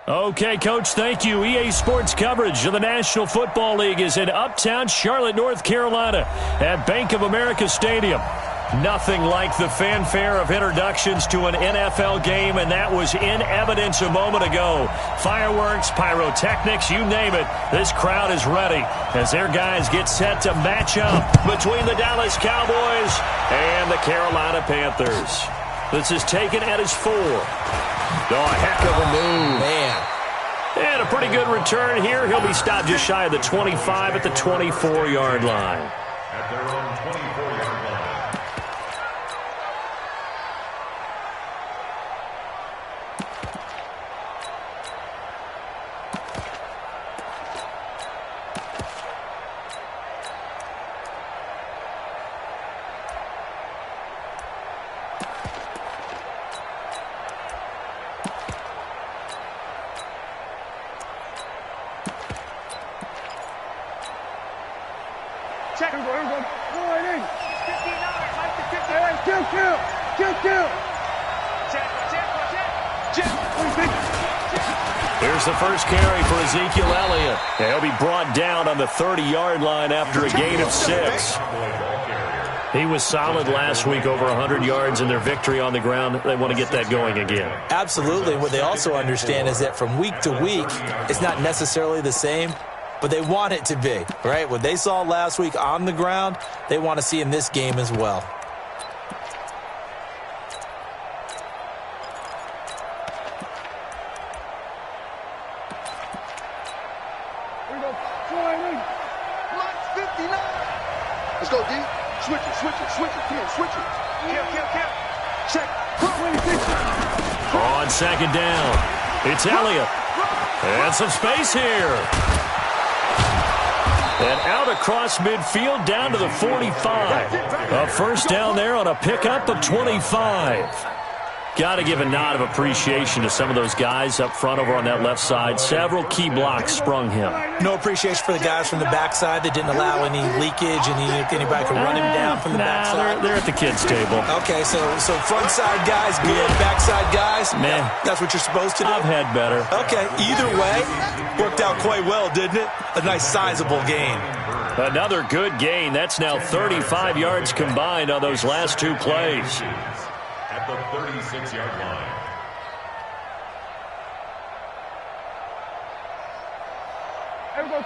Okay, Coach, thank you. EA Sports coverage of the National Football League is in uptown Charlotte, North Carolina at Bank of America Stadium. Nothing like the fanfare of introductions to an NFL game, and that was in evidence a moment ago. Fireworks, pyrotechnics, you name it. This crowd is ready as their guys get set to match up between the Dallas Cowboys and the Carolina Panthers. This is taken at his 4. Oh, a heck of a move. Man. And a pretty good return here. He'll be stopped just shy of the 25 at the 24-yard line. At their own 24-yard line. Check. Go right in. 59. Like the 50. Hey, kill. Check. Here's the first carry for Ezekiel Elliott. He'll be brought down on the 30-yard line after a gain of 6. He was solid last week, over 100 yards in their victory on the ground. They want to get that going again. Absolutely. What they also understand is that from week to week, it's not necessarily the same, but they want it to be, right? What they saw last week on the ground, they want to see in this game as well. Here we go. Go right in. 59. Let's go, D. Switch it. Come on, switch it. Kill. Check. On second down, it's Elliott. And some space here. And out across midfield down to the 45. A first down there on a pickup of 25. Got to give a nod of appreciation to some of those guys up front over on that left side. Several key blocks sprung him. No appreciation for the guys from the backside that didn't allow any leakage and anybody could run him down from the backside. They're at the kids' table. Okay, so front side guys good, backside guys, man, that's what you're supposed to do? I've had better. Okay, either way, worked out quite well, didn't it? A nice sizable gain. Another good gain. That's now 35 yards combined on those last 2 plays. At the 36-yard line.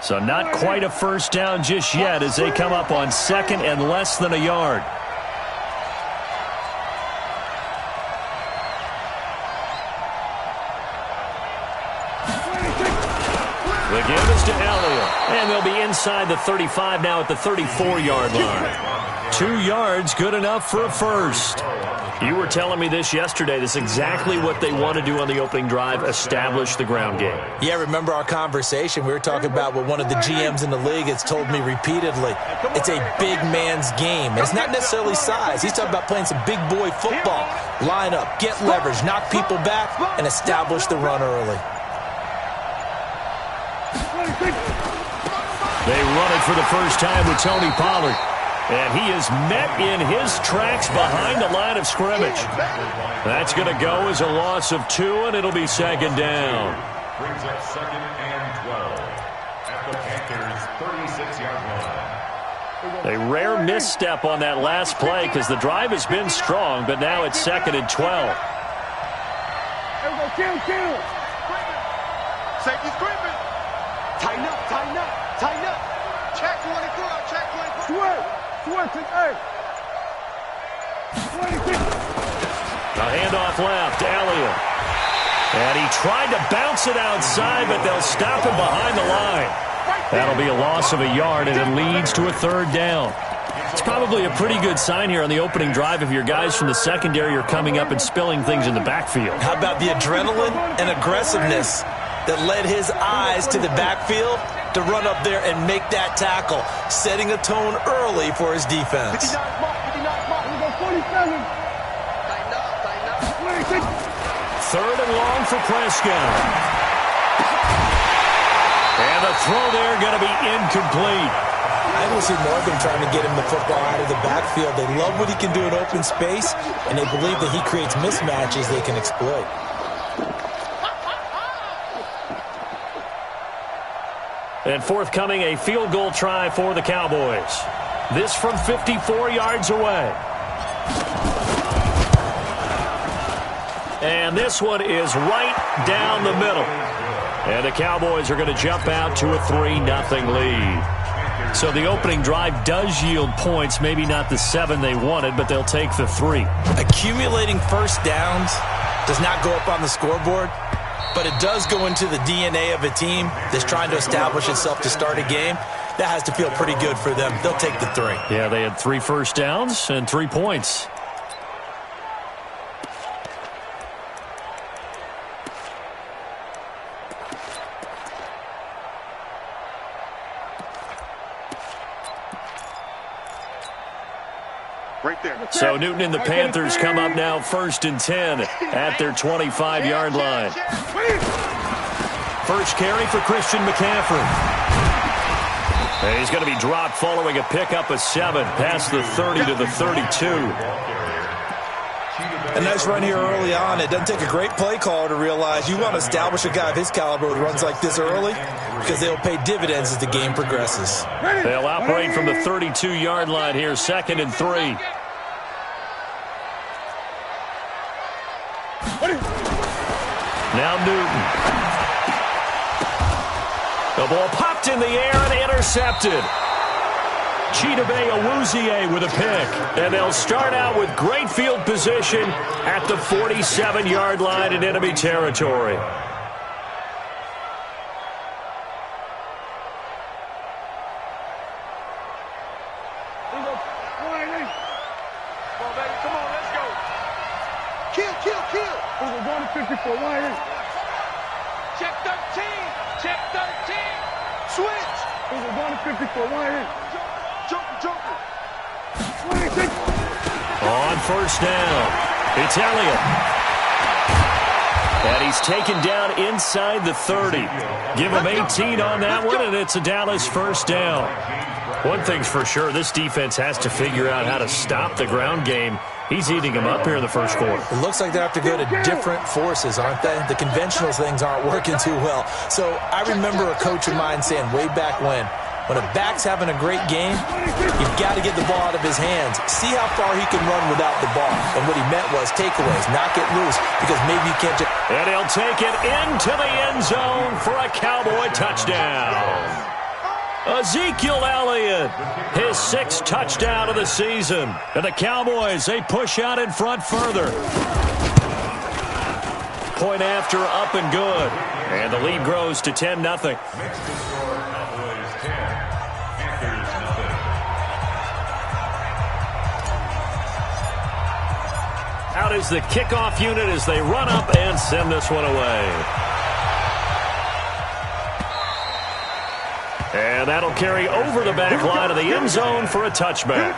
So not quite a first down just yet as they come up on second and less than a yard. The give is to Elliott, and they'll be inside the 35 now at the 34-yard line. 2 yards, good enough for a first. You were telling me this yesterday. This is exactly what they want to do on the opening drive, establish the ground game. Yeah, remember our conversation? We were talking about what one of the GMs in the league has told me repeatedly. It's a big man's game. It's not necessarily size. He's talking about playing some big boy football. Line up, get leverage, knock people back, and establish the run early. They run it for the first time with Tony Pollard. And he is met in his tracks behind the line of scrimmage. That's going to go as a loss of 2, and it'll be second down. Brings up second and 12 at the Panthers' 36-yard line. A rare misstep on that last play because the drive has been strong, but now it's second and 12. Kill. Safety's creeping. Tighten up. Check 24. Swerve. Hey. A handoff left, Elliott. And he tried to bounce it outside, but they'll stop him behind the line. That'll be a loss of a yard, and it leads to a third down. It's probably a pretty good sign here on the opening drive if your guys from the secondary are coming up and spilling things in the backfield. How about the adrenaline and aggressiveness that led his eyes to the backfield to run up there and make that tackle, setting a tone early for his defense. 47. Third and long for Prescott. And the throw there going to be incomplete. I will see more of them trying to get him the football out of the backfield. They love what he can do in open space, and they believe that he creates mismatches they can exploit. And forthcoming, a field goal try for the Cowboys. This from 54 yards away. And this one is right down the middle. And the Cowboys are going to jump out to a 3-0 lead. So the opening drive does yield points, maybe not the 7 they wanted, but they'll take the 3. Accumulating first downs does not go up on the scoreboard, but it does go into the DNA of a team that's trying to establish itself to start a game. That has to feel pretty good for them. They'll take the 3. Yeah, they had 3 first downs and 3 points. Right there. So Newton and the Panthers come up now 1st and 10 at their 25-yard line. First carry for Christian McCaffrey. And he's going to be dropped following a pickup of 7 past the 30 to the 32. A nice run here early on. It doesn't take a great play caller to realize you want to establish a guy of his caliber who runs like this early because they'll pay dividends as the game progresses. They'll operate from the 32-yard line here, 2nd and 3. Now Newton. The ball popped in the air and intercepted. Chidobe Awuzie with a pick. And they'll start out with great field position at the 47-yard line in enemy territory. Come on, let's go. Kill. We're going to 54. Check 13. Check 13. Switch. We're going to 54. Joker. On first down, it's Elliott. And he's taken down inside the 30. Give him 18 on that one, and it's a Dallas first down. One thing's for sure, this defense has to figure out how to stop the ground game. He's eating them up here in the first quarter. It looks like they have to go to different forces, aren't they? The conventional things aren't working too well. So I remember a coach of mine saying way back when a back's having a great game, you've got to get the ball out of his hands. See how far he can run without the ball. And what he meant was takeaways, not get loose, because maybe you can't just... And he'll take it into the end zone for a Cowboy touchdown. Ezekiel Elliott, his 6th touchdown of the season. And the Cowboys, they push out in front further. Point after, up and good. And the lead grows to 10-0. Out is the kickoff unit as they run up and send this one away. And that'll carry over the back line of the end zone for a touchback.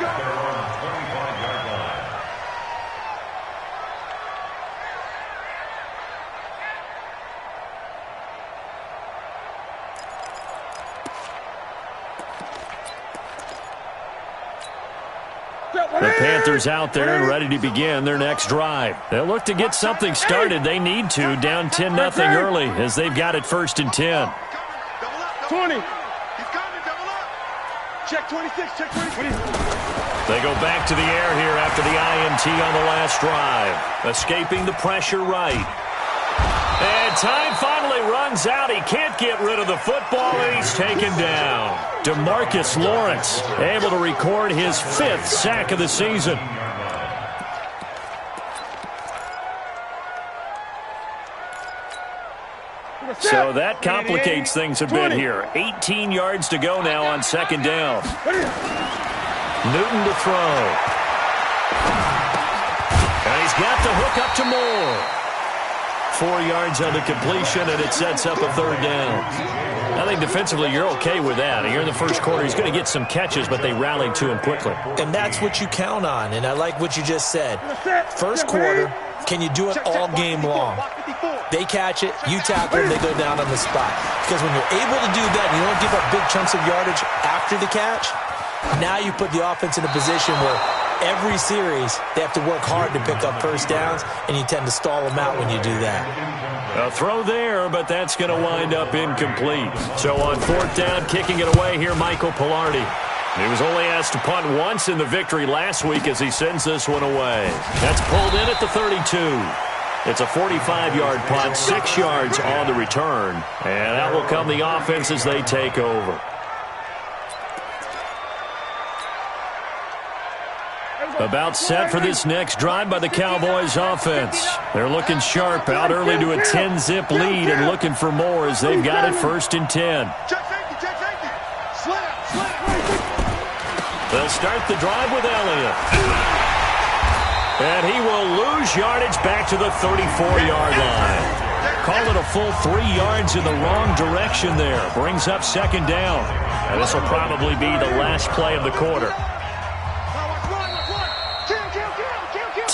The Panthers out there and ready to begin their next drive. They'll look to get something started. They need to, down 10-0 early as they've got it 1st and 10. 20. He's coming, double up. Check 26, check 20. They go back to the air here after the INT on the last drive. Escaping the pressure right. And time finally runs out. He can't get rid of the football, and he's taken down. DeMarcus Lawrence able to record his 5th sack of the season. So that complicates things a bit here. 18 yards to go now on 2nd down. Newton to throw. And he's got the hook up to Moore. 4 yards on the completion, and it sets up a 3rd down. I think defensively you're okay with that. Here in the first quarter, he's going to get some catches, but they rallied to him quickly. And that's what you count on, and I like what you just said. First quarter, can you do it all game long? They catch it, you tackle them, they go down on the spot. Because when you're able to do that and you don't give up big chunks of yardage after the catch, now you put the offense in a position where every series, they have to work hard to pick up first downs, and you tend to stall them out when you do that. A throw there, but that's going to wind up incomplete. So on fourth down, kicking it away here, Michael Pilardi. He was only asked to punt once in the victory last week as he sends this one away. That's pulled in at the 32. It's a 45-yard punt, 6 yards on the return. And out will come the offense as they take over. About set for this next drive by the Cowboys offense. They're looking sharp, out early to a 10-zip lead and looking for more as they've got it 1st and 10. They'll start the drive with Elliott. And he will lose yardage back to the 34-yard line. Call it a full 3 yards in the wrong direction there. Brings up 2nd down. And this will probably be the last play of the quarter.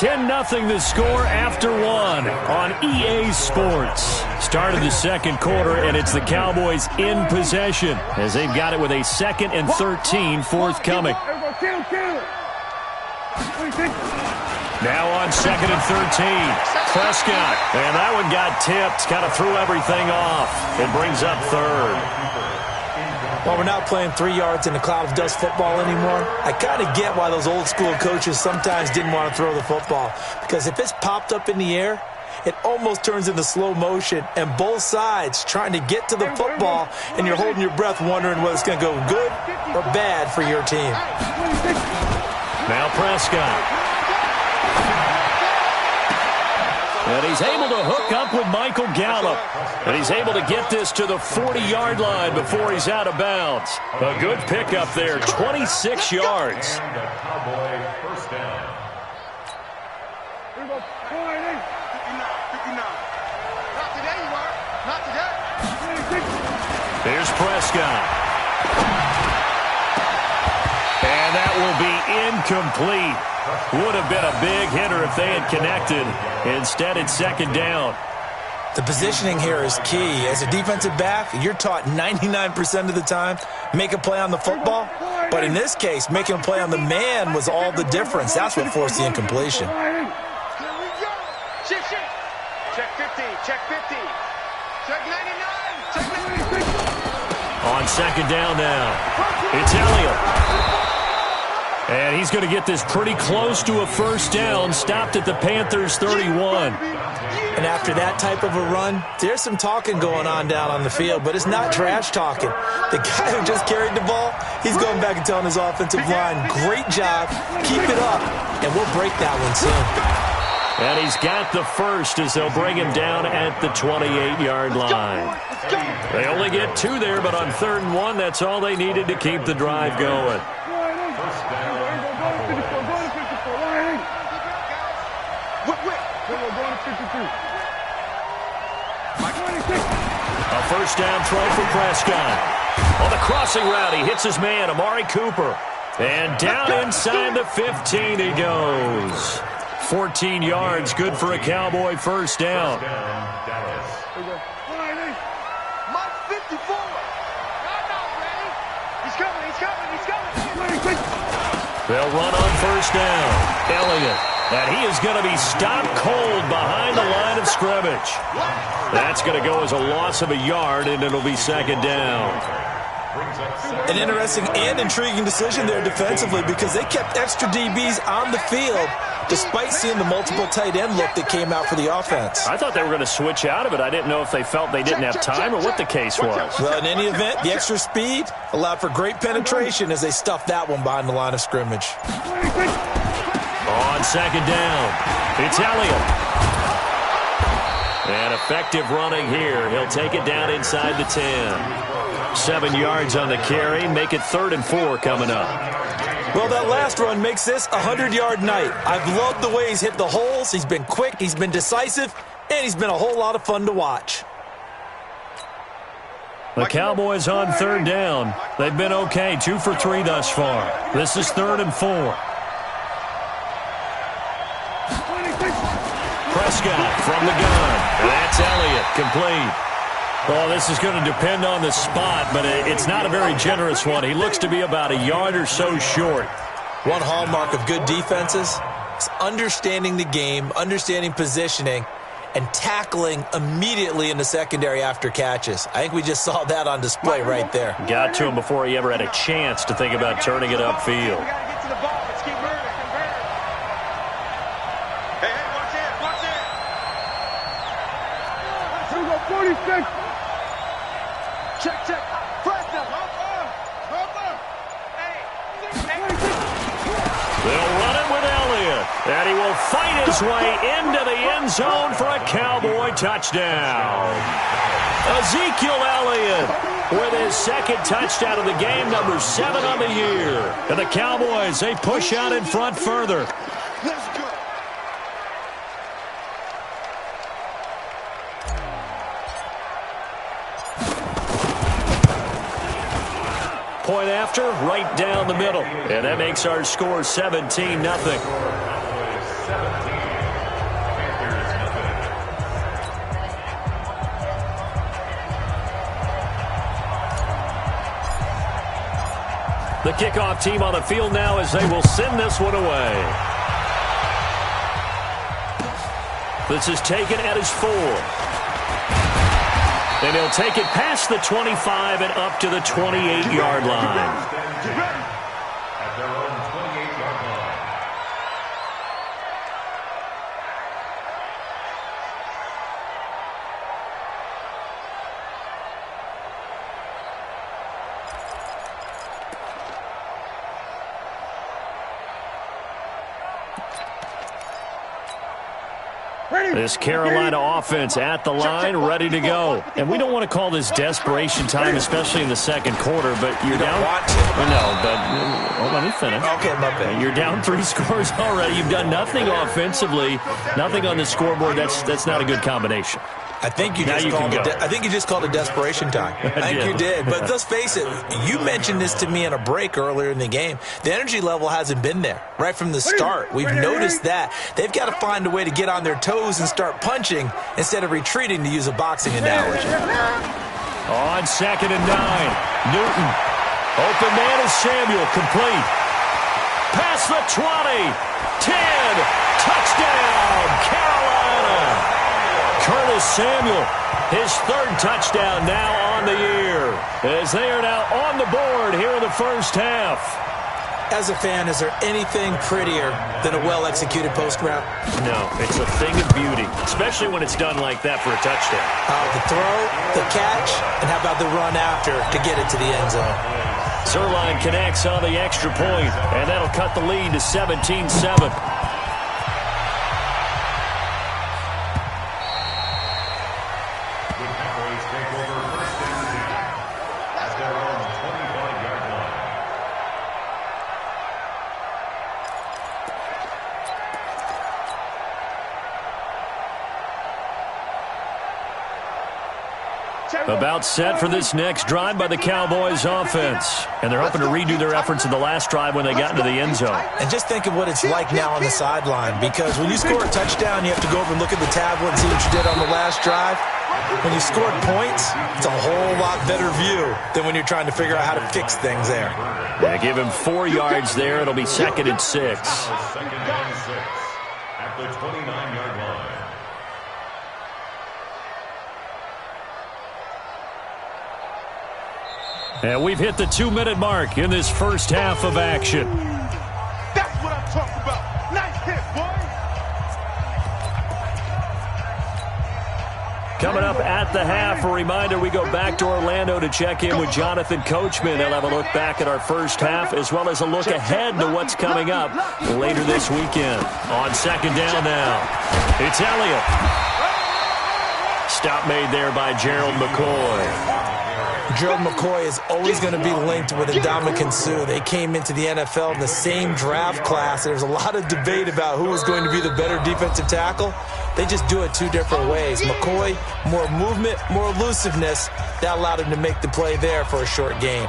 10-0 the score after 1 on EA Sports. Start of the 2nd quarter, and it's the Cowboys in possession as they've got it with a 2nd and 13 forthcoming. Now on 2nd and 13. Prescott, and that one got tipped, kind of threw everything off. It brings up 3rd. Well, we're not playing 3 yards in a cloud of dust football anymore. I kind of get why those old school coaches sometimes didn't want to throw the football. Because if it's popped up in the air, it almost turns into slow motion. And both sides trying to get to the football, and you're holding your breath wondering whether it's going to go good or bad for your team. Now Prescott. And he's able to hook up with Michael Gallup. And he's able to get this to the 40-yard line before he's out of bounds. A good pickup there, 26 yards. Here's Prescott. And that will be incomplete. Would have been a big hitter if they had connected. Instead, it's 2nd down. The positioning here is key. As a defensive back, you're taught 99% of the time, make a play on the football. But in this case, making a play on the man was all the difference. That's what forced the incompletion. Check 50, check 50, check 99, check 99. On 2nd down now, it's Elliott. And he's going to get this pretty close to a 1st down, stopped at the Panthers' 31. And after that type of a run, there's some talking going on down on the field, but it's not trash talking. The guy who just carried the ball, he's going back and telling his offensive line, great job, keep it up, and we'll break that one soon. And he's got the 1st as they'll bring him down at the 28-yard line. They only get 2 there, but on 3rd and 1, that's all they needed to keep the drive going. A 1st down throw for Prescott. On the crossing route, he hits his man, Amari Cooper. And down inside the 15 he goes. 14 yards, good for a Cowboy 1st down. Mike 54. He's coming. They'll run on 1st down. Elliott. And he is going to be stopped cold behind the line of scrimmage. That's going to go as a loss of a yard, and it'll be 2nd down. An interesting and intriguing decision there defensively because they kept extra DBs on the field despite seeing the multiple tight end look that came out for the offense. I thought they were going to switch out of it. I didn't know if they felt they didn't have time or what the case was. Well, in any event, the extra speed allowed for great penetration as they stuffed that one behind the line of scrimmage. On 2nd down, it's Elliott. And effective running here. He'll take it down inside the 10. 7 yards on the carry. Make it 3rd and 4 coming up. Well, that last run makes this a 100-yard night. I've loved the way he's hit the holes. He's been quick, he's been decisive, and he's been a whole lot of fun to watch. The Cowboys on 3rd down. They've been okay, 2 for 3 thus far. This is 3rd and 4. Prescott from the gun. That's Elliott, complete. Well, this is going to depend on the spot, but it's not a very generous one. He looks to be about a yard or so short. One hallmark of good defenses is understanding the game, understanding positioning, and tackling immediately in the secondary after catches. I think we just saw that on display right there. Got to him before he ever had a chance to think about turning it upfield. Hey, watch it, watch it. Here we go, 46. Check. Press them. They'll run it with Elliott, and he will fight his way into the end zone for a Cowboy touchdown. Ezekiel Elliott with his second touchdown of the game, number 7 on the year. And the Cowboys, they push out in front further. Let's go. Point after, right down the middle. And that makes our score 17-0. The kickoff team on the field now as they will send this one away. This is taken at his 4. And he'll take it past the 25 and up to the 28-yard line. At their own 28-yard line. This Carolina offense at the line, ready to go. And we don't want to call this desperation time, especially in the second quarter, but you're down. Want to. No, but well, let me finish. Okay, my bad. You're down 3 scores already. You've done nothing offensively, nothing on the scoreboard. That's not a good combination. I think you Now just you called can it. go. I think you just called it desperation time. I think you did. But let's face it. You mentioned this to me in a break earlier in the game. The energy level hasn't been there right from the start. We've noticed that they've got to find a way to get on their toes and start punching instead of retreating, to use a boxing analogy. On 2nd and 9, Newton. Open man is Samuel, complete. Past the 20, 10, touchdown, Carolina. Curtis Samuel, his 3rd touchdown now on the year, as they are now on the board here in the first half. As a fan, is there anything prettier than a well-executed post route? No, it's a thing of beauty, especially when it's done like that for a touchdown. The throw, the catch, and how about the run after to get it to the end zone? Zerline connects on the extra point, and that'll cut the lead to 17-7. About set for this next drive by the Cowboys offense. And they're hoping to redo their efforts in the last drive when they got into the end zone. And just think of what it's like now on the sideline, because when you score a touchdown, you have to go over and look at the tablet and see what you did on the last drive. When you scored points, it's a whole lot better view than when you're trying to figure out how to fix things there. They give him 4 yards there. It'll be 2nd and 6. 2nd and 6 at the 29-yard line. And we've hit the 2-minute mark in this first half of action. That's what I'm talking about. Nice hit, boy. Coming up at the half, a reminder, we go back to Orlando to check in with Jonathan Coachman. They'll have a look back at our first half, as well as a look ahead to what's coming up later this weekend. On 2nd down now, it's Elliott. Stop made there by Gerald McCoy. Gerald McCoy is always going to be linked with Ndamukong Suh. They came into the NFL in the same draft class. There's a lot of debate about who was going to be the better defensive tackle. They just do it 2 different ways. McCoy, more movement, more elusiveness. That allowed him to make the play there for a short gain.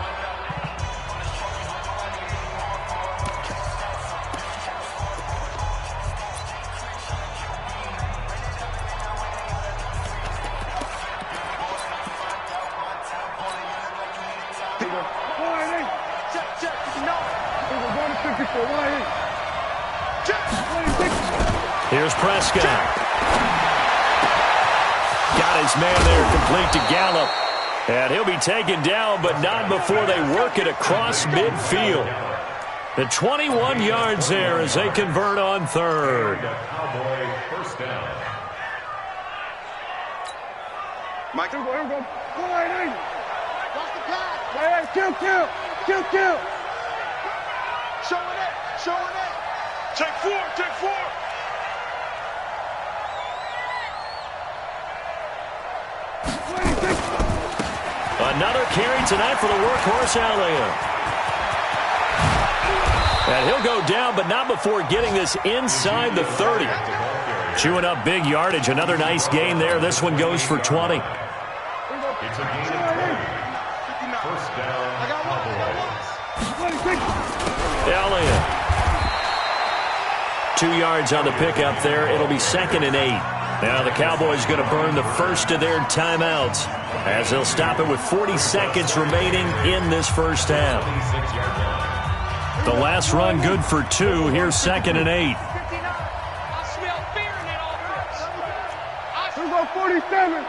Check. No. 154. Here's Prescott. Got his man there complete to Gallup. And he'll be taken down, but not before they work it across midfield. The 21 yards there as they convert on third. Cowboy first down. Mike, here we go. Go right in. Watch the pass. Right, kill. Showing it. Take four. Another carry tonight for the workhorse Elliott. And he'll go down, but not before getting this inside the 30. Chewing up big yardage. Another nice gain there. This one goes for 20. It's a gain of 20. First down, Cowboys. Elliott. 2 yards on the pickup there. It'll be 2nd and 8. Now the Cowboys going to burn the first of their timeouts as they'll stop it with 40 seconds remaining in this first half. The last run good for 2. Here's 2nd and 8. I smell fear in that offense. Here we go, 47.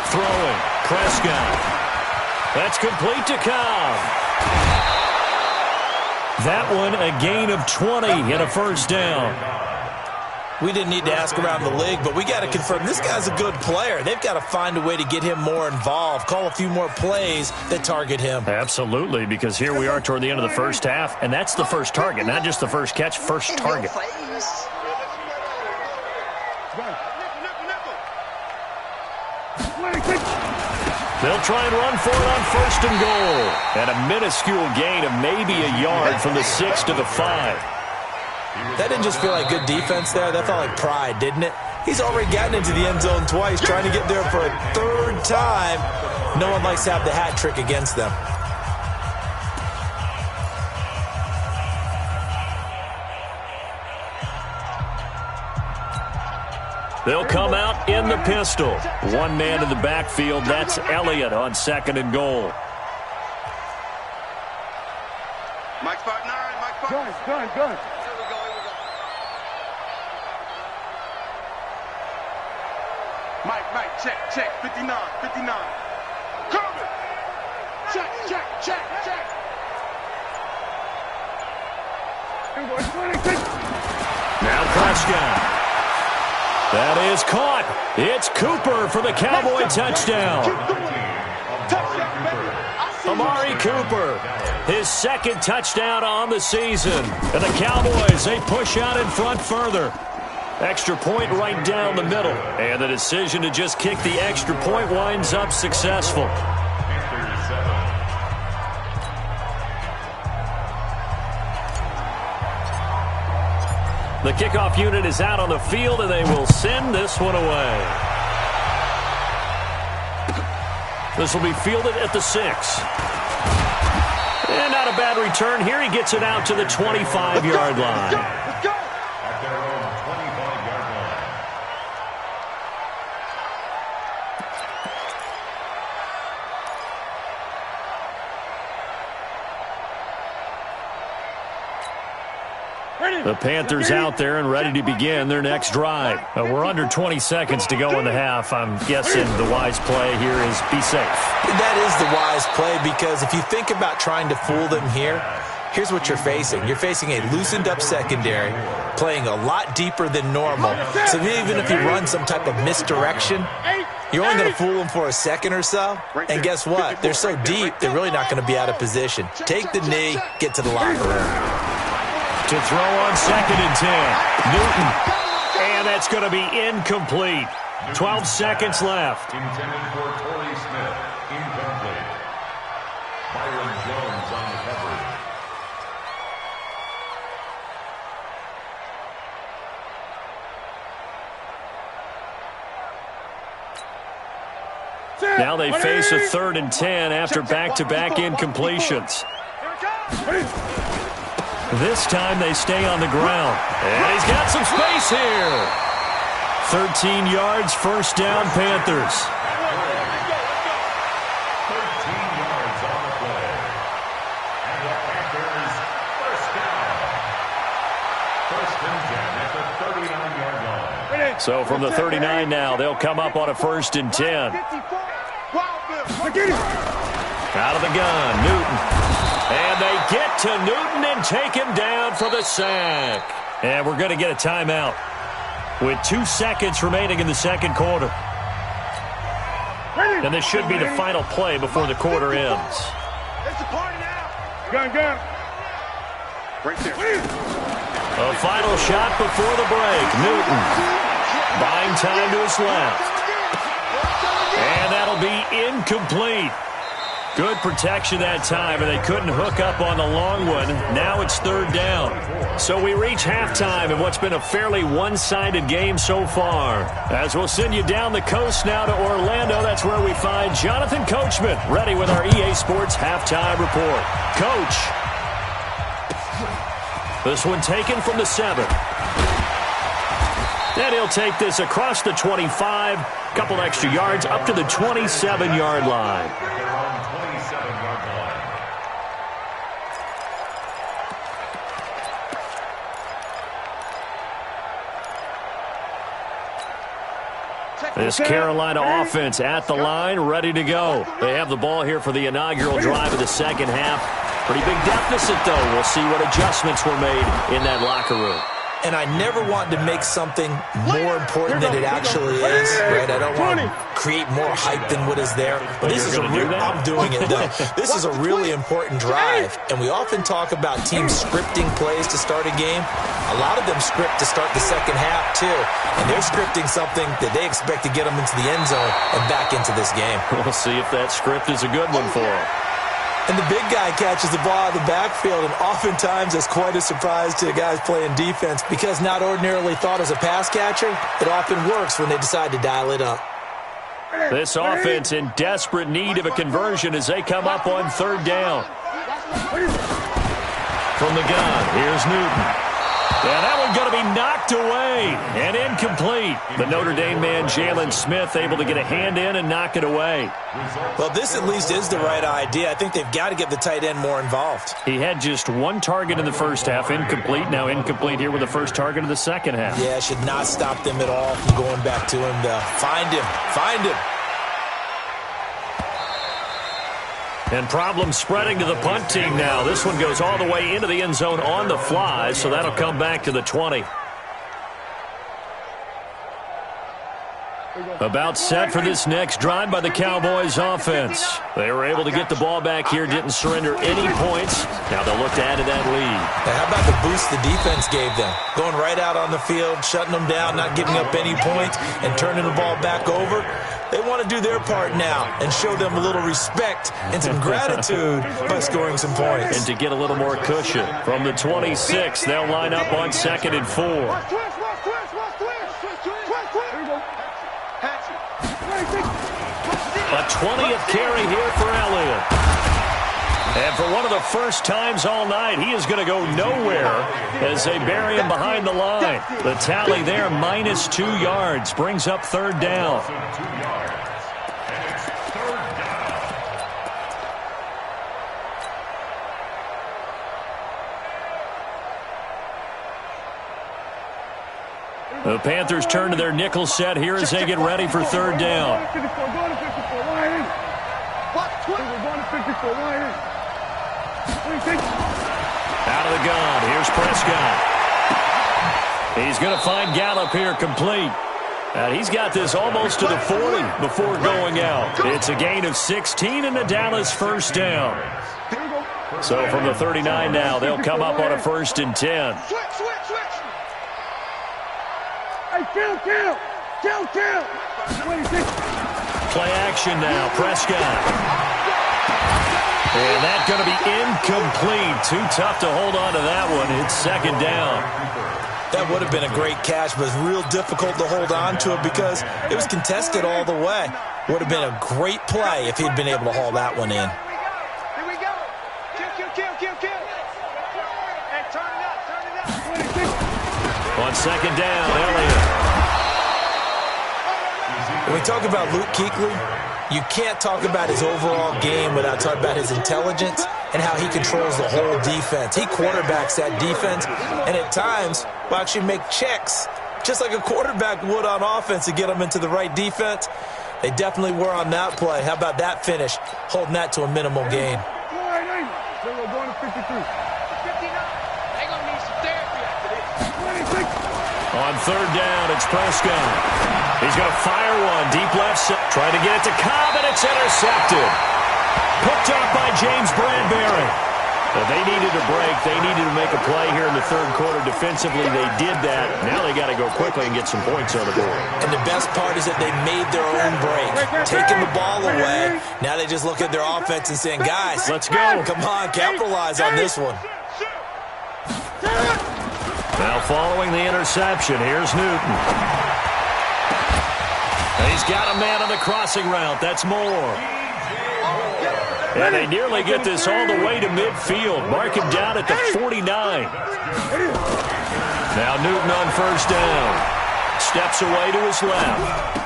Throwing. Prescott. That's complete to Cobb. That one a gain of 20 and a first down. We didn't need to ask around the league, but we got to confirm this guy's a good player. They've got to find a way to get him more involved, call a few more plays that target him. Absolutely, because here we are toward the end of the first half, and that's the first target, not just the first catch, first target. They'll try and run for it on 1st and goal. And a minuscule gain of maybe a yard from the 6 to the 5. That didn't just feel like good defense there. That felt like pride, didn't it? He's already gotten into the end zone twice, trying to get there for a 3rd time. No one likes to have the hat trick against them. They'll come out in the pistol. One man in the backfield. That's Elliott on 2nd and goal. Mike 5'9", Mike 5'9". Done. Mike, check, 59. Coming! Check. Now Prescott. That is caught. It's Cooper for the Cowboy touchdown. Amari Cooper, his 2nd touchdown on the season. And the Cowboys, they push out in front further. Extra point right down the middle. And the decision to just kick the extra point winds up successful. The kickoff unit is out on the field, and they will send this one away. This will be fielded at the 6. And not a bad return here. He gets it out to the 25-yard line. At their own 25-yard line. The Panthers out there and ready to begin their next drive. We're under 20 seconds to go in the half. I'm guessing the wise play here is be safe. That is the wise play, because if you think about trying to fool them here, here's what you're facing. You're facing a loosened-up secondary, playing a lot deeper than normal. So even if you run some type of misdirection, you're only going to fool them for a second or so. And guess what? They're so deep, they're really not going to be out of position. Take the knee, get to the locker room. To throw on 2nd and 10. Newton. And that's going to be incomplete. 12 seconds left. Intended for Torrey Smith. Incomplete. Byron Jones on the coverage. Now they face a 3rd and 10 after back-to-back incompletions. This time they stay on the ground. And he's got some space here. 13 yards, first down, Panthers. 13 yards on the play. And the Panthers first down. So from the 39 now, they'll come up on a 1st and 10. Out of the gun, Newton. And they get to Newton and take him down for the sack. And we're going to get a timeout with 2 seconds remaining in the second quarter. And this should be the final play before the quarter ends. Gun. Right there. A final shot before the break. Newton buying time to his left. And that'll be incomplete. Good protection that time, and they couldn't hook up on the long one. Now it's 3rd down. So we reach halftime in what's been a fairly one-sided game so far. As we'll send you down the coast now to Orlando, that's where we find Jonathan Coachman, ready with our EA Sports halftime report. Coach. This one taken from the 7. And he'll take this across the 25, couple extra yards up to the 27-yard line. This Carolina offense at the line, ready to go. They have the ball here for the inaugural drive of the second half. Pretty big deficit, though. We'll see what adjustments were made in that locker room. And I never want to make something more important than it actually is, right? I don't want to create more hype than what is there. But this is I'm doing it, though. This is a really important drive. And we often talk about teams scripting plays to start a game. A lot of them script to start the second half, too. And they're scripting something that they expect to get them into the end zone and back into this game. We'll see if that script is a good one for them. And the big guy catches the ball out of the backfield, and oftentimes it's quite a surprise to the guys playing defense because not ordinarily thought as a pass catcher, it often works when they decide to dial it up. This offense in desperate need of a conversion as they come up on 3rd down. From the gun, here's Newton. And that one's going to be knocked away and incomplete. The Notre Dame man, Jalen Smith, able to get a hand in and knock it away. Well, this at least is the right idea. I think they've got to get the tight end more involved. He had just 1 target in the first half, incomplete. Now incomplete here with the first target of the second half. Yeah, should not stop them at all from going back to him to find him. Find him. And problems spreading to the punt team now. This one goes all the way into the end zone on the fly, so that'll come back to the 20. About set for this next drive by the Cowboys offense. They were able to get the ball back here, didn't surrender any points. Now they'll look to add to that lead. Now, how about the boost the defense gave them? Going right out on the field, shutting them down, not giving up any points, and turning the ball back over. They want to do their part now and show them a little respect and some gratitude by scoring some points. And to get a little more cushion. From the 26, they'll line up on 2nd and 4. A 20th carry here for Elliott. And for one of the first times all night, he is going to go nowhere as they bury him behind the line. The tally there, -2 yards, brings up 3rd down. The Panthers turn to their nickel set here as they get ready for 3rd down. Out of the gun, here's Prescott. He's going to find Gallup here complete. And he's got this almost to the 40 before going out. It's a gain of 16 and the Dallas 1st down. So from the 39 now, they'll come up on a 1st and 10. Play action now, Prescott. And that's going to be incomplete. Too tough to hold on to that one. It's 2nd down. That would have been a great catch, but real difficult to hold on to it because it was contested all the way. Would have been a great play if he'd been able to haul that one in. Here we go. Kill. Hey, turn it up. On 2nd down, Elliott. When we talk about Luke Kuechly, you can't talk about his overall game without talking about his intelligence and how he controls the whole defense. He quarterbacks that defense, and at times will actually make checks, just like a quarterback would on offense, to get them into the right defense. They definitely were on that play. How about that finish, holding that to a minimal gain? On third down, it's Prescott. He's going to fire one deep left side. Trying to get it to Cobb, and it's intercepted. Picked up by James Bradbury. Well, they needed a break. They needed to make a play here in the third quarter. Defensively, they did that. Now they got to go quickly and get some points on the board. And the best part is that they made their own break, taking the ball away. Now they just look at their offense and saying, guys, let's go. Come on, capitalize on this one. Now following the interception, here's Newton. He's got a man on the crossing route. That's Moore. And they nearly get this all the way to midfield. Mark him down at the 49. Now Newton on first down. Steps away to his left.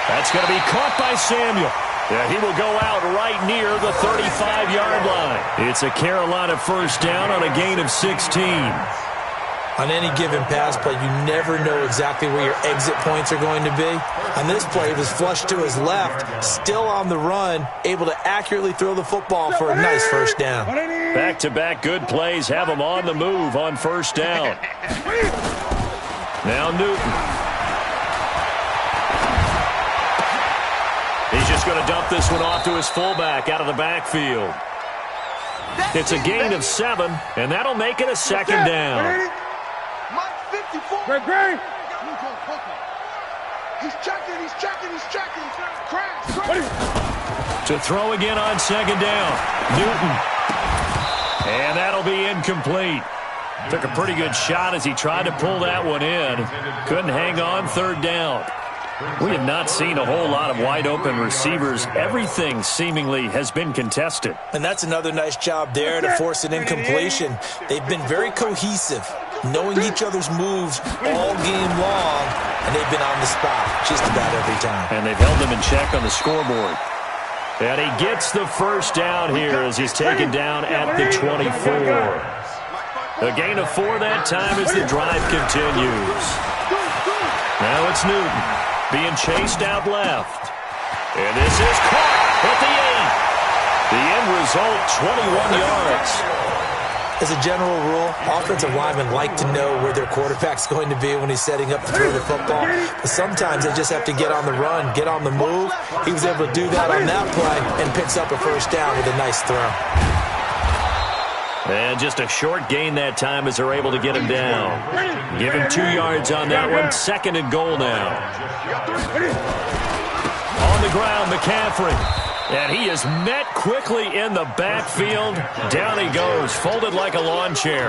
That's going to be caught by Samuel. Yeah, he will go out right near the 35-yard line. It's a Carolina first down on a gain of 16. On any given pass play, you never know exactly where your exit points are going to be. On this play, it was flushed to his left, still on the run, able to accurately throw the football for a nice first down. Back-to-back good plays have him on the move on first down. Now Newton. He's just going to dump this one off to his fullback out of the backfield. It's a gain of 7, and that'll make it a second down. Great. He's checking. Crash. To throw again on second down. Newton. And that'll be incomplete. Took a pretty good shot as he tried to pull that one in. Couldn't hang on third down. We have not seen a whole lot of wide-open receivers. Everything seemingly has been contested. And that's another nice job there to force an incompletion. They've been very cohesive, knowing each other's moves all game long, and they've been on the spot just about every time. And they've held them in check on the scoreboard. And he gets the first down here as he's taken down at the 24. A gain of 4 that time as the drive continues. Now it's Newton being chased out left. And this is caught at the 8. The end result, 21 yards. As a general rule, offensive linemen like to know where their quarterback's going to be when he's setting up to throw the football. But sometimes they just have to get on the run, get on the move. He was able to do that on that play and picks up a first down with a nice throw. And just a short gain that time as they're able to get him down. Give him 2 yards on that one. Second and goal now. On the ground, McCaffrey. And he is met quickly in the backfield. Down he goes, folded like a lawn chair.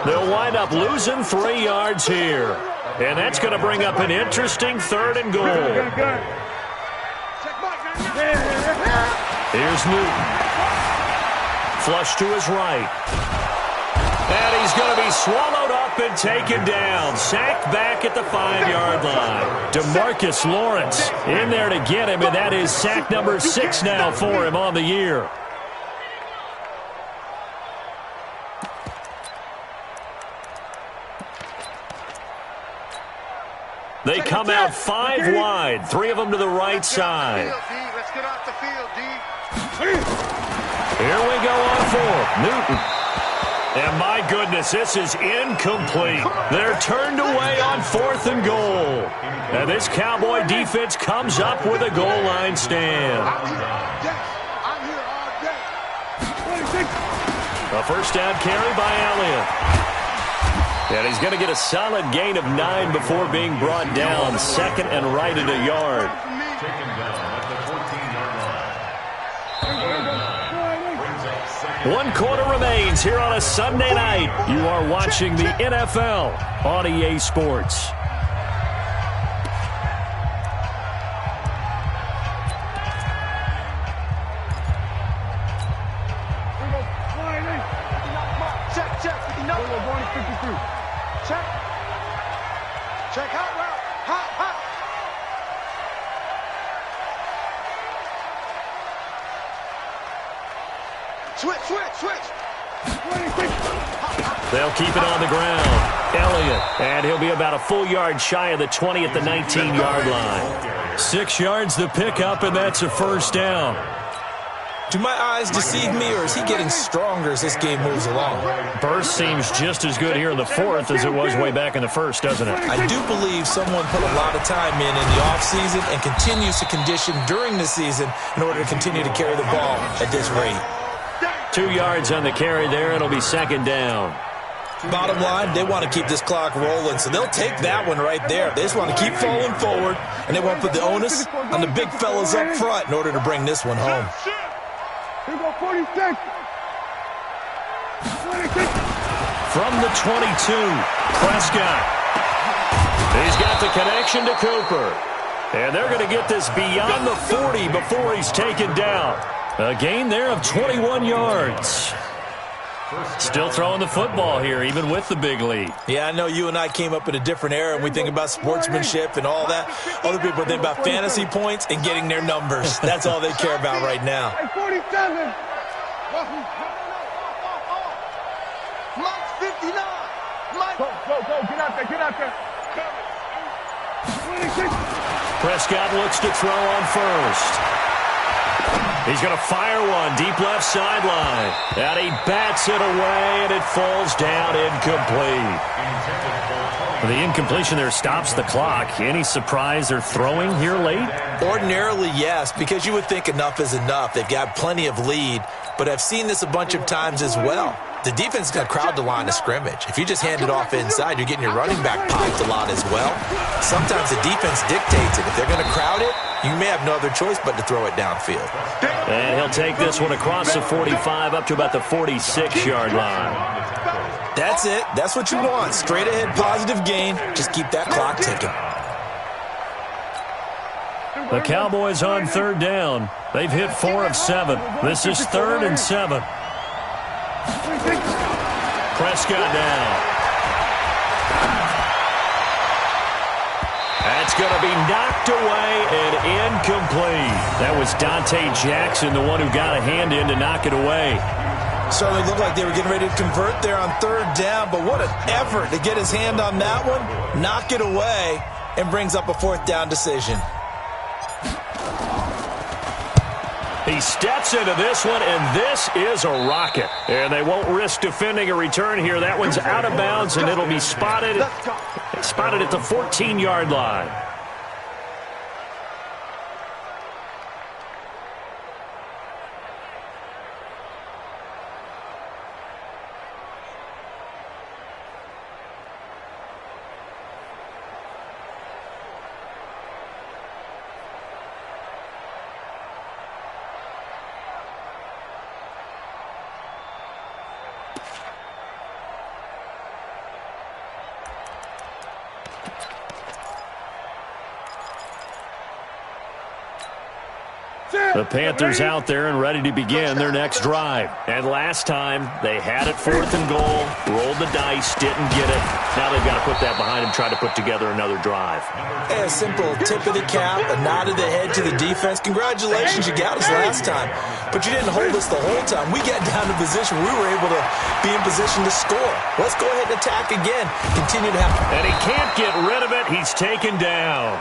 They'll wind up losing 3 yards here. And that's going to bring up an interesting third and goal. Here's Newton. Flush to his right. And he's going to be swallowed up and taken down. Sacked back at the 5-yard line. DeMarcus Lawrence in there to get him, and that is sack number 6 now for him on the year. They come out 5 wide, 3 of them to the right side. Let's get off the field, D. Here we go on 4. Newton. And my goodness, this is incomplete. They're turned away on 4th and goal. And this Cowboy defense comes up with a goal line stand. I'm here all day. A first down carry by Elliott. And he's going to get a solid gain of 9 before being brought down. Second and right at a yard. Taken down at the 14-yard line. 1 quarter remains here on a Sunday night. You are watching the NFL on EA Sports. Check hot route. Hot. Switch. They'll keep it on the ground. Elliott, and he'll be about a full yard shy of the 20 at the 19-yard line. 6 yards the pickup, and that's a first down. Do my eyes deceive me, or is he getting stronger as this game moves along? Burst seems just as good here in the fourth as it was way back in the first, doesn't it? I do believe someone put a lot of time in the offseason and continues to condition during the season in order to continue to carry the ball at this rate. 2 yards on the carry there. It'll be second down. Bottom line, they want to keep this clock rolling, so they'll take that one right there. They just want to keep falling forward, and they won't put the onus on the big fellas up front in order to bring this one home. Here we go, 46. From the 22, Prescott. He's got the connection to Cooper. And they're going to get this beyond the 40 before he's taken down. A gain there of 21 yards. Still throwing the football here, even with the big lead. Yeah, I know you and I came up in a different era, and we think about sportsmanship and all that. Other people think about fantasy points and getting their numbers. That's all they care about right now. 47. Mike's 59. Mike. Go. Get out there. 26. Prescott looks to throw on first. He's going to fire one deep left sideline. And he bats it away, and it falls down incomplete. The incompletion there stops the clock. Any surprise they're throwing here late? Ordinarily, yes, because you would think enough is enough. They've got plenty of lead, but I've seen this a bunch of times as well. The defense is going to crowd the line of scrimmage. If you just hand it off inside, you're getting your running back popped a lot as well. Sometimes the defense dictates it. If they're going to crowd it, you may have no other choice but to throw it downfield. And he'll take this one across the 45 up to about the 46-yard line. That's it. That's what you want. Straight ahead, positive gain. Just keep that clock ticking. The Cowboys on third down. They've hit 4 of 7. This is 3rd and 7. Prescott down. That's going to be knocked away and incomplete. That was Dante Jackson, the one who got a hand in to knock it away. Certainly looked like they were getting ready to convert there on 3rd down, but what an effort to get his hand on that one, knock it away, and brings up a 4th down decision. He steps into this one, and this is a rocket. And they won't risk defending a return here. That one's out of bounds, and it'll be spotted at the 14-yard line. The Panthers out there and ready to begin their next drive. And last time, they had it 4th and goal, rolled the dice, didn't get it. Now they've got to put that behind them, try to put together another drive. A simple tip of the cap, a nod of the head to the defense. Congratulations, you got us last time. But you didn't hold us the whole time. We got down to position. We were able to be in position to score. Let's go ahead and attack again. Continue to have... And he can't get rid of it. He's taken down.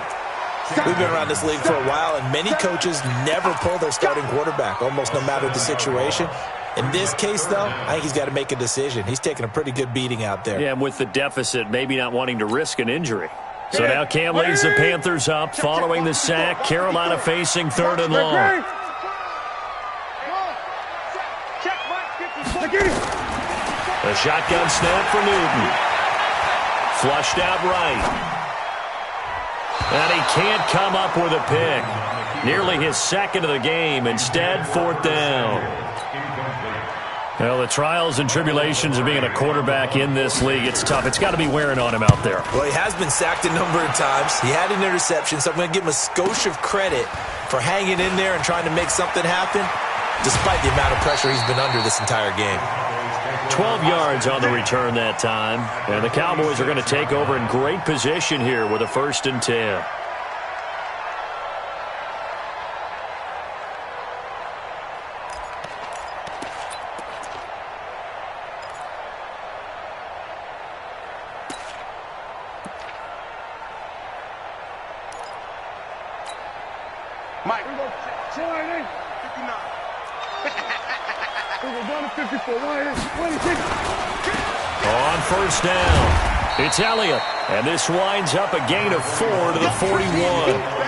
We've been around this league for a while, and many coaches never pull their starting quarterback, almost no matter the situation. In this case, though, I think he's got to make a decision. He's taking a pretty good beating out there. Yeah, and with the deficit, maybe not wanting to risk an injury. So now Cam leads the Panthers up following the sack. Carolina facing 3rd and long. The shotgun snap for Newton. Flushed out right. And he can't come up with a pick. Nearly his second of the game. Instead, 4th down. Well, the trials and tribulations of being a quarterback in this league, it's tough. It's got to be wearing on him out there. Well, he has been sacked a number of times. He had an interception, so I'm going to give him a skosh of credit for hanging in there and trying to make something happen, despite the amount of pressure he's been under this entire game. 12 yards on the return that time. And the Cowboys are going to take over in great position here with a 1st and 10. Mike. Slide in. 59. On first down, it's Elliott. And this winds up a gain of 4 to the 41.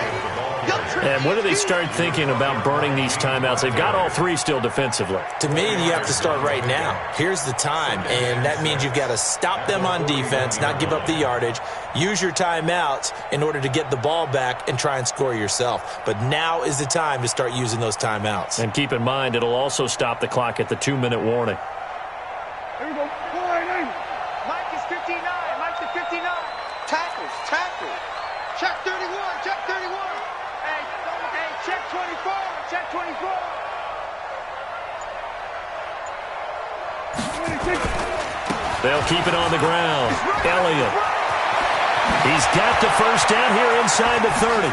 And when do they start thinking about burning these timeouts? They've got all 3 still defensively. To me, you have to start right now. Here's the time, and that means you've got to stop them on defense, not give up the yardage, use your timeouts in order to get the ball back and try and score yourself. But now is the time to start using those timeouts. And keep in mind, it'll also stop the clock at the 2-minute warning. Here we go. Mike is 59. Mike to 59. Tackles. Check 31. Check 31. Hey, check 24. Check 24. They'll keep it on the ground. Elliott. He's got the first down here inside the 30.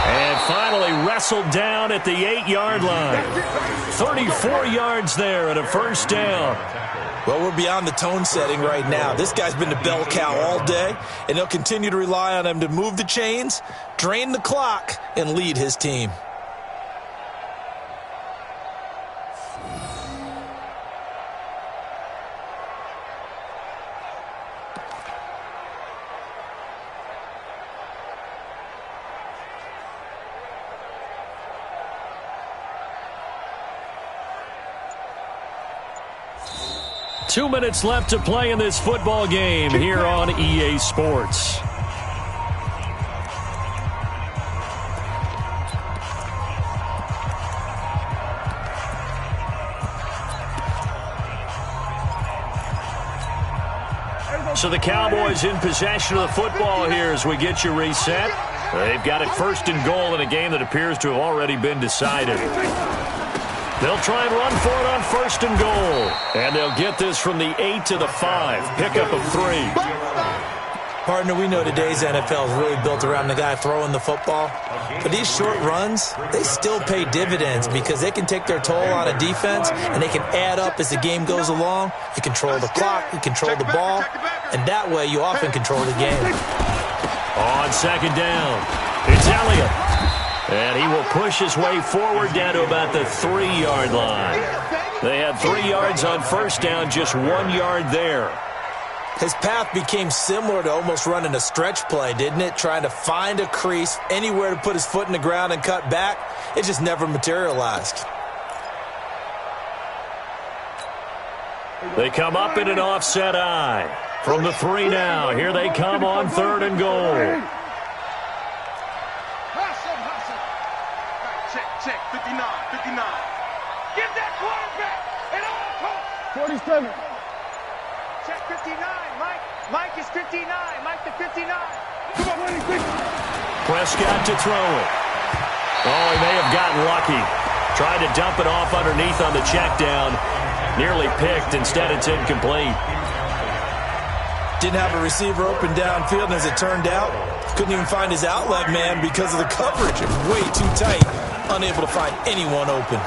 And finally wrestled down at the 8-yard line. 34 yards there and a first down. Well, we're beyond the tone setting right now. This guy's been the bell cow all day, and they'll continue to rely on him to move the chains, drain the clock, and lead his team. Two minutes left to play in this football game here on EA Sports. So the Cowboys in possession of the football here as we get you reset. They've got it first and goal in a game that appears to have already been decided. They'll try and run for it on first and goal. And they'll get this from the 8 to the 5. Pickup of 3. Partner, we know today's NFL is really built around the guy throwing the football. But these short runs, they still pay dividends because they can take their toll on a defense and they can add up as the game goes along. You control the clock, you control the ball, and that way you often control the game. On second down, it's Elliott. And he will push his way forward down to about the 3-yard line. They had 3 yards on first down, just 1 yard there. His path became similar to almost running a stretch play, didn't it? Trying to find a crease, anywhere to put his foot in the ground and cut back. It just never materialized. They come up in an offset eye. From the 3 now, here they come on third and goal. Check, 59. Give that quarterback an all 47. Check 59, Mike. Mike is 59. Mike to 59. Come on, 26. Prescott to throw it. Oh, he may have gotten lucky. Tried to dump it off underneath on the check down. Nearly picked. Instead, it's incomplete. Didn't have a receiver open downfield, and as it turned out, couldn't even find his outlet man because of the coverage. It was way too tight. Unable to find anyone open.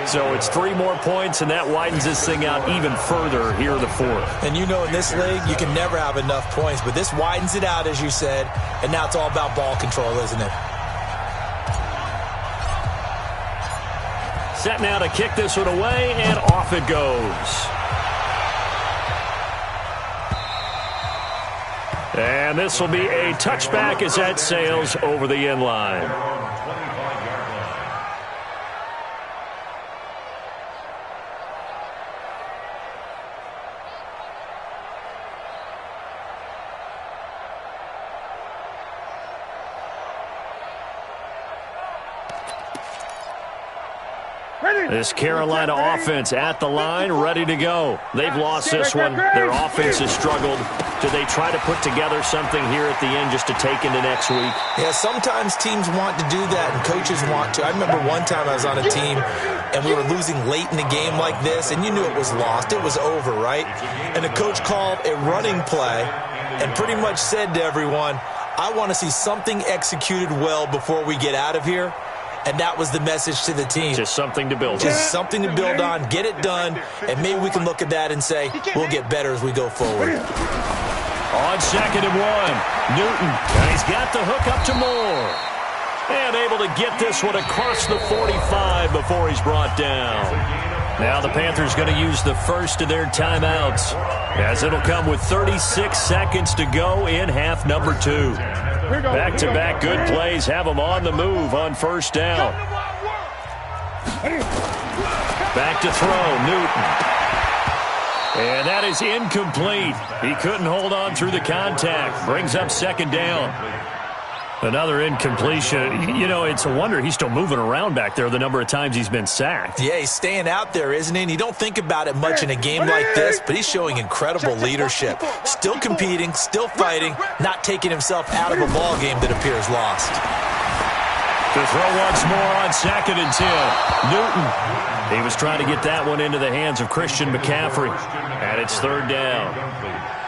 So it's 3 more points, and that widens this thing out even further here in the 4th. And you know in this league, you can never have enough points, but this widens it out, as you said, and now it's all about ball control, isn't it? Set now to kick this one away, and off it goes. And this will be a touchback as that sails over the end line. This Carolina offense at the line, ready to go. They've lost this one. Their offense has struggled. Do they try to put together something here at the end just to take into next week? Yeah, sometimes teams want to do that and coaches want to. I remember one time I was on a team and we were losing late in the game like this, and you knew it was lost. It was over, right? And the coach called a running play and pretty much said to everyone, I want to see something executed well before we get out of here. And that was the message to the team. Just something to build on. Just something to build on, get it done, and maybe we can look at that and say, we'll get better as we go forward. On second and 1, Newton. And he's got the hook up to Moore. And able to get this one across the 45 before he's brought down. Now the Panthers going to use the first of their timeouts, as it'll come with 36 seconds to go in half number 2. Back-to-back good plays have them on the move on first down. Back to throw, Newton. And that is incomplete. He couldn't hold on through the contact. Brings up second down. Another incompletion. You know, it's a wonder he's still moving around back there the number of times he's been sacked. Yeah, he's staying out there, isn't he? And you don't think about it much in a game like this, but he's showing incredible leadership. Still competing, still fighting, not taking himself out of a ball game that appears lost. To throw once more on 2nd and 10. Newton. He was trying to get that one into the hands of Christian McCaffrey. And it's 3rd down.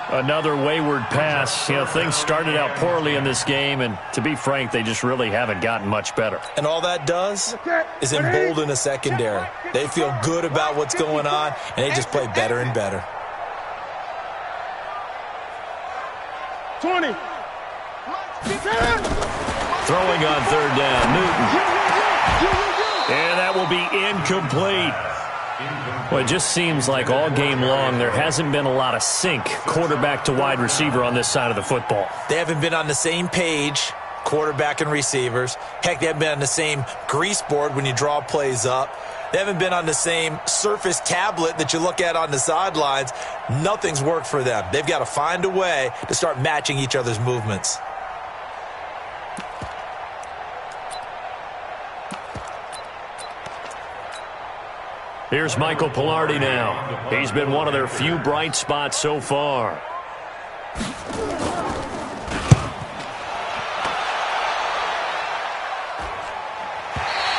Another wayward pass. You know, things started out poorly in this game, and to be frank, they just really haven't gotten much better. And all that does is embolden a secondary. They feel good about what's going on, and they just play better and better. 20. Throwing on 3rd down, Newton. And that will be incomplete. Well, it just seems like all game long there hasn't been a lot of sync quarterback to wide receiver on this side of the football. They haven't been on the same page, quarterback and receivers. Heck, they haven't been on the same grease board when you draw plays up. They haven't been on the same Surface tablet that you look at on the sidelines. Nothing's worked for them. They've got to find a way to start matching each other's movements. Here's Michael Pilardi now. He's been one of their few bright spots so far.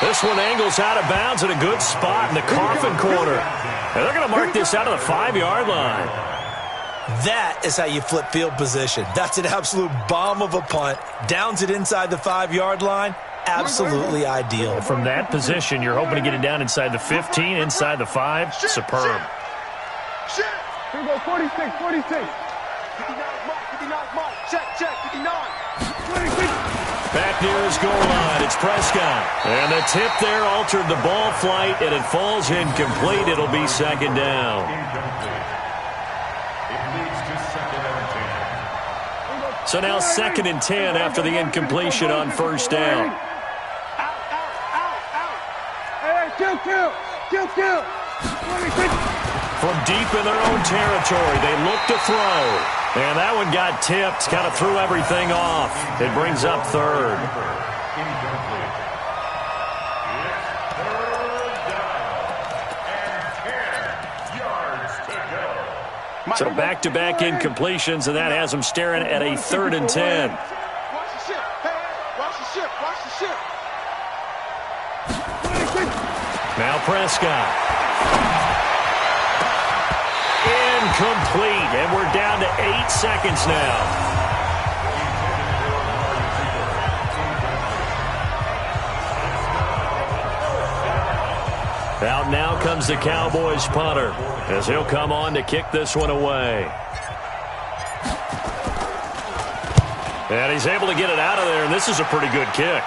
This one angles out of bounds at a good spot in the coffin corner. And they're going to mark this out of the 5-yard line. That is how you flip field position. That's an absolute bomb of a punt. Downs it inside the 5-yard line. Absolutely ideal. From that position, you're hoping to get it down inside the 15, inside the 5. Superb. Here we go, 46, 46. 59 mark, check, 59. 26. Back near his goal line, it's Prescott. And the tip there altered the ball flight, and it falls incomplete. It'll be 2nd down. So now 2nd and 10 after the incompletion on 1st down. Kill. 26. From deep in their own territory, they look to throw. And that one got tipped, kind of threw everything off. It brings up 3rd. So back-to-back incompletions, and that has them staring at a 3rd and 10. Watch the ship. Watch the ship. Watch the ship. Now Prescott. Incomplete, and we're down to 8 seconds now. Out now comes the Cowboys punter, as he'll come on to kick this one away. And he's able to get it out of there, and this is a pretty good kick.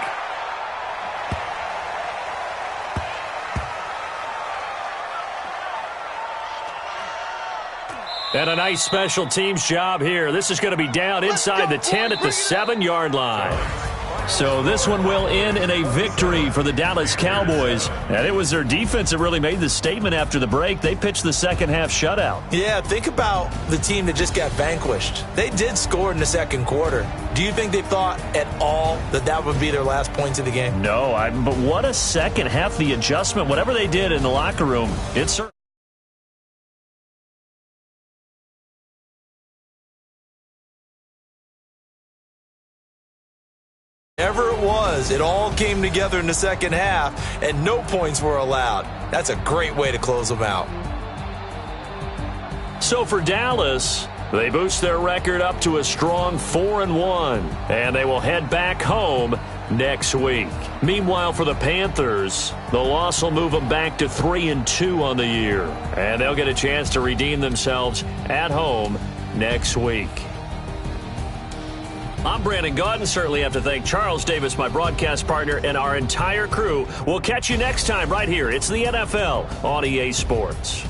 And a nice special teams job here. This is going to be down inside the 10 at the 7-yard line. So this one will end in a victory for the Dallas Cowboys. And it was their defense that really made the statement after the break. They pitched the second-half shutout. Yeah, think about the team that just got vanquished. They did score in the 2nd quarter. Do you think they thought at all that that would be their last points of the game? No, but what a second half. The adjustment, whatever they did in the locker room, it's certainly. Whatever it was, it all came together in the 2nd half, and no points were allowed. That's a great way to close them out. So for Dallas, they boost their record up to a strong 4-1, and they will head back home next week. Meanwhile, for the Panthers, the loss will move them back to 3-2 on the year, and they'll get a chance to redeem themselves at home next week. I'm Brandon Gaudin. Certainly have to thank Charles Davis, my broadcast partner, and our entire crew. We'll catch you next time right here. It's the NFL on EA Sports.